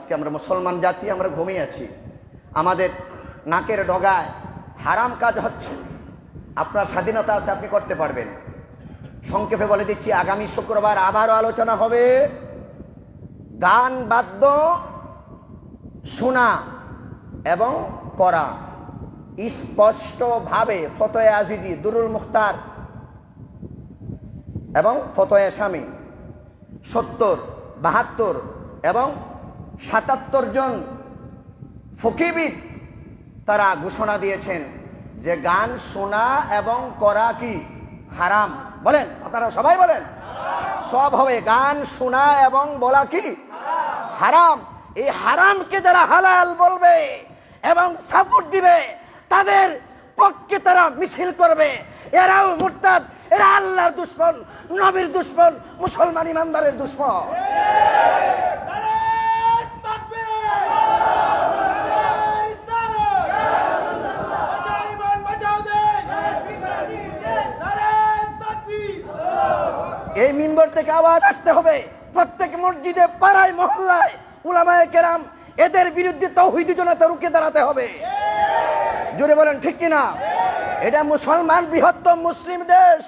আজকে আমরা মুসলমান জাতি, আমরা ঘুমিয়ে আছি, আমাদের নাকের ডগায় হারাম কাজ হচ্ছে। আপনার স্বাধীনতা আছে, আপনি করতে পারবেন। সংক্ষেপে বলে দিচ্ছি, আগামী শুক্রবার আবারও আলোচনা হবে গান বাদ্য শোনা এবং করা। স্পষ্টভাবে ফতোয়ে আজিজি, দুরুল মুখতার এবং ফতোয়ে শামী 70, 72 এবং 77 জন ফকিহবিদ তারা ঘোষণা দিয়েছেন যে গান শোনা এবং করা কি হারাম। বলেন, আপনারা সবাই বলেন। সব হবে, গান শোনা এবং বলা কি হারাম। এই হারামকে যারা হালাল বলবে এবং সাপোর্ট দিবে, তাদের পক্ষে তারা মিছিল করবে। এরাও মুরতাদ, এরা আল্লাহর দুশমন, নবীর দুশমন, মুসলমান ইমানদারের দুশমন। এই মিম্বর থেকে আওয়াজ আসতে হবে, প্রত্যেক মসজিদে, পাড়ায়, মহল্লায় উলামায়ে কেরাম এদের বিরুদ্ধে তাওহীদি জনতা রুখে দাঁড়াতে হবে। জোরে বলেন ঠিক কিনা? এটা মুসলমান বৃহত্তম মুসলিম দেশ।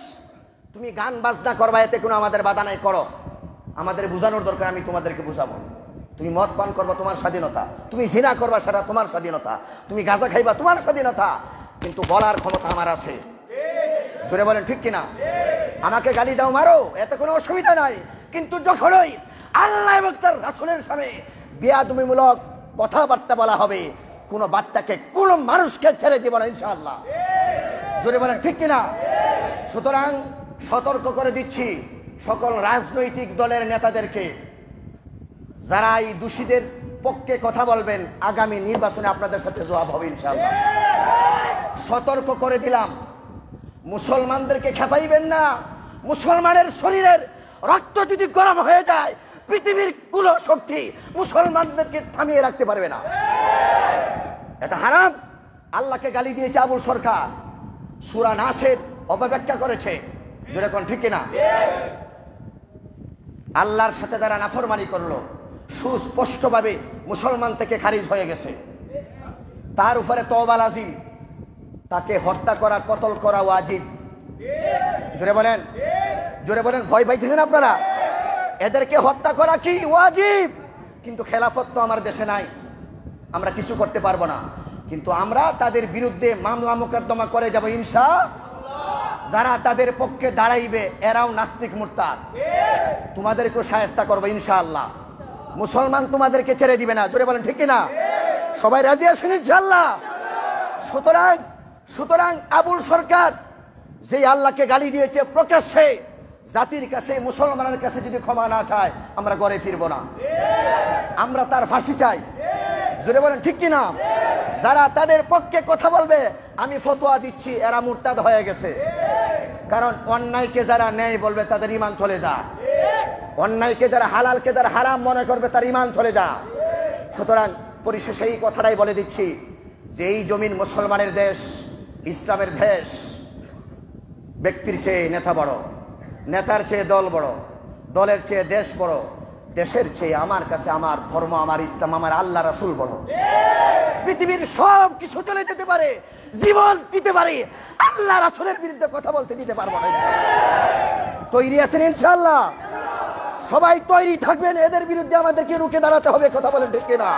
তুমি গান বাজনা করবা, এতে কোনো আমাদের বাধা নাই, করো। আমাদের বোঝানোর দরকার, আমি তোমাদেরকে বুঝাবো। তুমি মদ পান করবা, তোমার স্বাধীনতা। তুমি জিনা করবা, সেটা তোমার স্বাধীনতা। তুমি গাঁজা খাইবা, তোমার স্বাধীনতা। কিন্তু বলার ক্ষমতা আমার আছে। জোরে বলেন ঠিক কিনা? আমাকে গালি দাও, মারো, এতে কোনো অসুবিধা নাই। কিন্তু যখনই আল্লাহ এবং তার রাসূলের সামনে বেয়াদবিমূলক কথাবার্তা বলা হবে, কোনো বাচ্চাকে, কোনো মানুষকে ছেড়ে দিব না ইনশাআল্লাহ। জোরে বলেন ঠিক কিনা? সুতরাং সতর্ক করে দিচ্ছি সকল রাজনৈতিক দলের নেতাদেরকে, যারা এই দোষীদের পক্ষে কথা বলবেন, আগামী নির্বাচনে আপনাদের সাথে জবাব হবে ইনশাআল্লাহ। সতর্ক করে দিলাম, মুসলমানদেরকে খেপাইবেন না। মুসলমানের শরীরের রক্ত যদি গরম হয়ে যায়, পৃথিবীর কোনো শক্তি মুসলমানদেরকে থামিয়ে রাখতে পারবে না। এটা হারাম। আল্লাহকে গালি দিয়েছে আবুল সরকার, সূরা নাসের অপব্যাখ্যা করেছে। যেরকম ঠিক কিনা? আল্লাহর সাথে যারা নাফরমানি করলো, সুস্পষ্টভাবে মুসলমান থেকে খারিজ হয়ে গেছে। তার উপরে তওবা লাজিম, তাকে হত্যা করা, কতল করা ওয়াজিব। জোরে বলেন, জোরে বলেন। ভয় পাইতেছেন আপনারা? এদেরকে হত্যা করা কি ওয়াজিব। কিন্তু খেলাফত তো আমার দেশে নাই, আমরা কিছু করতে পারবো না। কিন্তু আমরা তাদের বিরুদ্ধে মামলা মোকদ্দমা করে যাব ইনশাআল্লাহ। যারা তাদের পক্ষে দাঁড়াইবে, এরাও নাস্তিক মুরতাদ, তোমাদেরকেও শায়েস্তা করবো ইনশাআল্লাহ। মুসলমান তোমাদেরকে ছেড়ে দিবে না। জোরে বলেন ঠিক কিনা? সবাই রাজি আছেন ইনশাআল্লাহ? সুতরাং আবুল সরকার যেই আল্লাহকে গালি দিয়েছে প্রকাশ্যে, জাতির কাছে, মুসলমানের কাছে যদি ক্ষমা না চায়, আমরা ঘরে ফিরবো না। আমরা তার ফাঁসি চাই। জোরে বলেন ঠিক কিনা? যারা তাদের পক্ষে কথা বলবে, আমি ফতোয়া দিচ্ছি, এরা মুরতাদ হয়ে গেছে। কারণ অন্যায়কে যারা ন্যায় বলবে, তাদের ঈমান চলে যায়। অন্যায়কে যারা হালালকে যারা হারাম মনে করবে, তার ঈমান চলে যায়। সুতরাং পরিশেষে এই কথাটাই বলে দিচ্ছি যে এই জমিন মুসলমানের দেশ, ইসলামের দেশ। ব্যক্তির চেয়ে নেতা বড়, নেতার চেয়ে দল বড়, দলের চেয়ে দেশ বড়, দেশের চেয়ে আমার কাছে আমার ধর্ম, আমার ইসলাম, আমার আল্লাহ রাসূল বড়। পৃথিবীর সব কিছু চলে যেতে পারে, জীবন দিতে পারে, আল্লাহ রাসূলের বিরুদ্ধে কথা বলতে দিতে পারবো না। তৈরি আছেন ইনশাআল্লাহ? সবাই তৈরি থাকবেন। এদের বিরুদ্ধে আমাদেরকে রুখে দাঁড়াতে হবে। কথা বলেন ঠিক কিনা?